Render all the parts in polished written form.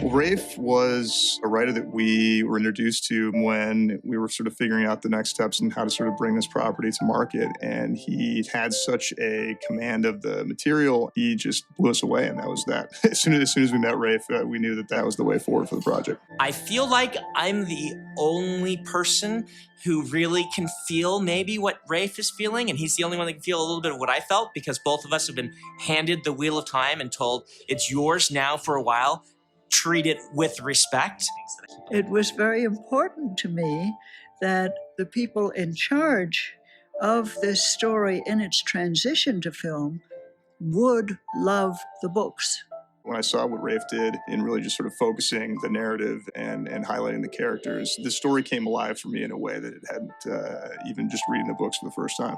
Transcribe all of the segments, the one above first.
Rafe was a writer that we were introduced to when we were sort of figuring out the next steps and how to sort of bring this property to market. And he had such a command of the material, he just blew us away. And that was that. As soon as we met Rafe, we knew that that was the way forward for the project. I feel like I'm the only person who really can feel maybe what Rafe is feeling, and he's the only one that can feel a little bit of what I felt, because both of us have been handed the wheel of time and told, it's yours now for a while. Treat it with respect. It was very important to me that the people in charge of this story in its transition to film would love the books. When I saw what Rafe did in really just sort of focusing the narrative and highlighting the characters, the story came alive for me in a way that it hadn't, even just reading the books for the first time.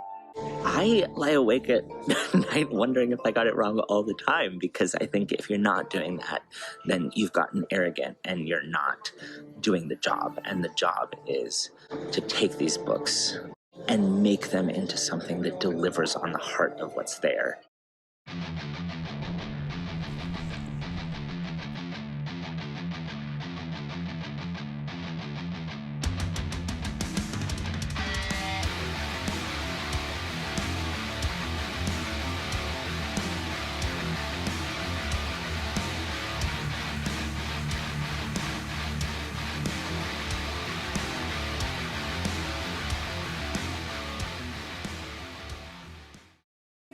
I lie awake at night wondering if I got it wrong all the time, because I think if you're not doing that, then you've gotten arrogant and you're not doing the job. And the job is to take these books and make them into something that delivers on the heart of what's there.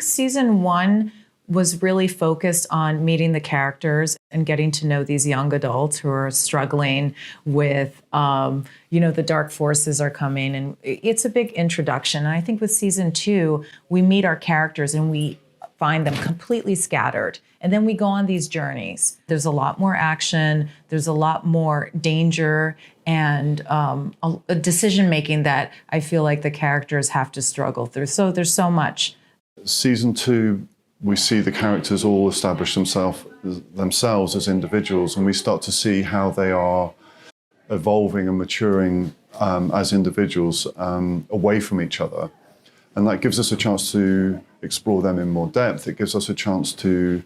Season 1 was really focused on meeting the characters and getting to know these young adults who are struggling with, the dark forces are coming, and it's a big introduction. And I think with Season 2, we meet our characters and we find them completely scattered. And then we go on these journeys. There's a lot more action, there's a lot more danger, and a decision-making that I feel like the characters have to struggle through. So there's so much. Season 2, we see the characters all establish themselves as individuals, and we start to see how they are evolving and maturing as individuals away from each other. And that gives us a chance to explore them in more depth. It gives us a chance to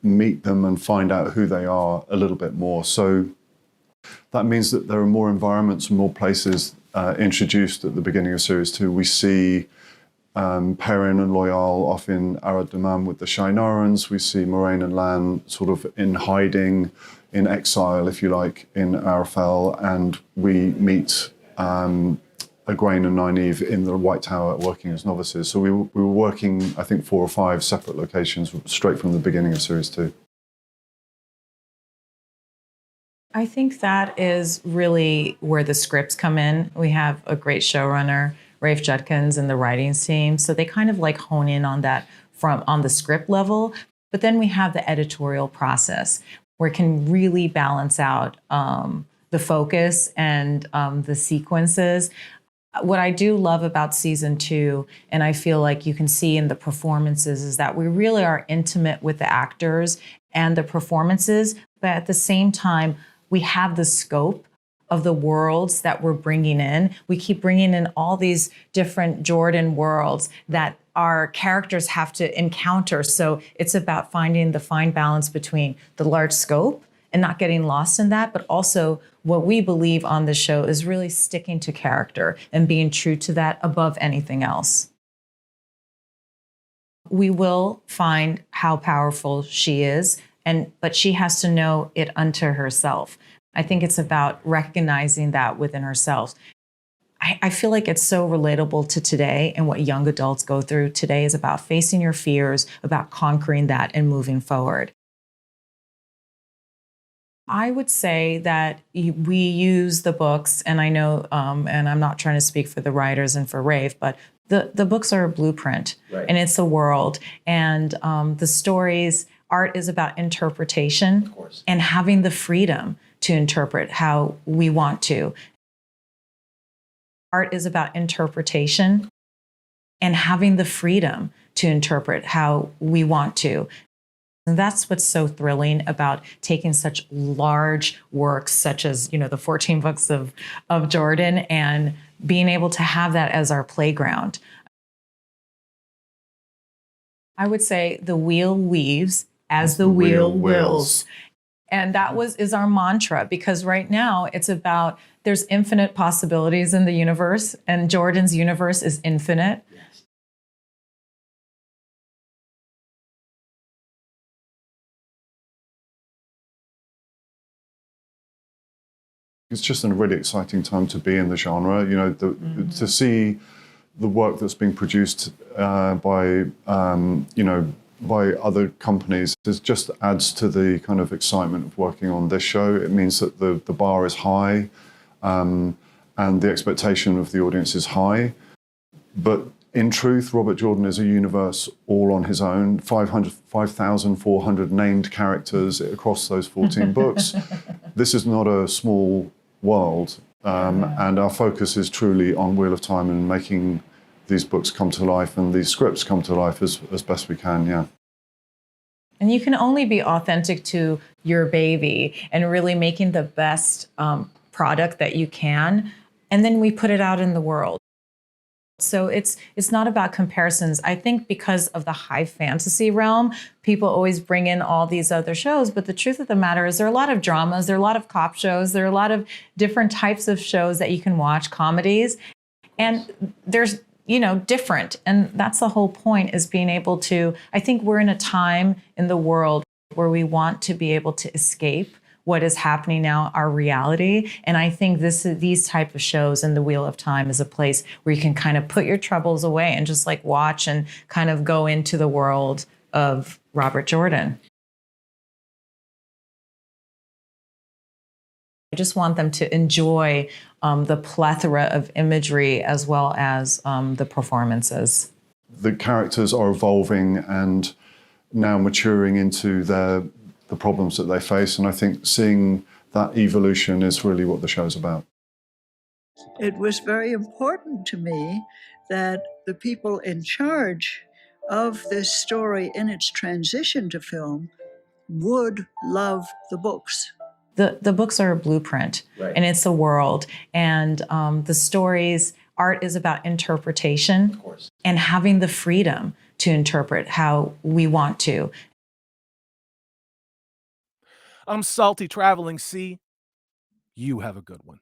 meet them and find out who they are a little bit more. So that means that there are more environments and more places introduced at the beginning of Series 2. We see Perrin and Loyal off in Arad Daman with the Shienarans. We see Moraine and Lan sort of in hiding, in exile, if you like, in Arafel. And we meet Egwene and Nynaeve in the White Tower working as novices. So we were working, I think, 4 or 5 separate locations straight from the beginning of Series 2. I think that is really where the scripts come in. We have a great showrunner, Rafe Judkins, and the writing team. So they kind of like hone in on that on the script level. But then we have the editorial process where it can really balance out the focus and the sequences. What I do love about Season 2, and I feel like you can see in the performances, is that we really are intimate with the actors and the performances, but at the same time, we have the scope of the worlds that we're bringing in. We keep bringing in all these different Jordan worlds that our characters have to encounter. So it's about finding the fine balance between the large scope and not getting lost in that, but also what we believe on the show is really sticking to character and being true to that above anything else. We will find how powerful she is, but she has to know it unto herself. I think it's about recognizing that within herself. I feel like it's so relatable to today, and what young adults go through today is about facing your fears, about conquering that and moving forward. I would say that we use the books, and I know, and I'm not trying to speak for the writers and for Rafe, but the books are a blueprint, right. And it's a world. And the stories, art is about interpretation, of course, and having the freedom to interpret how we want to. Art is about interpretation and having the freedom to interpret how we want to. And that's what's so thrilling about taking such large works, such as, the 14 books of Jordan, and being able to have that as our playground. I would say the wheel weaves as the wheel wills. And that is our mantra, because right now it's about, there's infinite possibilities in the universe, and Jordan's universe is infinite. It's just a really exciting time to be in the genre. You know, to see the work that's being produced by by other companies, it just adds to the kind of excitement of working on this show. It means that the bar is high, and the expectation of the audience is high. But in truth, Robert Jordan is a universe all on his own. 5,400 named characters across those 14 books. This is not a small world, and our focus is truly on Wheel of Time and making these books come to life and these scripts come to life as best we can, yeah. And you can only be authentic to your baby and really making the best product that you can, and then we put it out in the world. So it's not about comparisons. I think because of the high fantasy realm, people always bring in all these other shows. But the truth of the matter is there are a lot of dramas, there are a lot of cop shows, there are a lot of different types of shows that you can watch, comedies. And there's, different. And that's the whole point, is being able to, I think we're in a time in the world where we want to be able to escape what is happening now, our reality. And I think these type of shows and the Wheel of Time is a place where you can kind of put your troubles away and just like watch and kind of go into the world of Robert Jordan. I just want them to enjoy the plethora of imagery as well as the performances. The characters are evolving and now maturing into the problems that they face, and I think seeing that evolution is really what the show's about. It was very important to me that the people in charge of this story in its transition to film would love the books. The books are a blueprint, right, and it's a world. And the stories, art is about interpretation, of course, and having the freedom to interpret how we want to. I'm Salty Traveling C. You have a good one.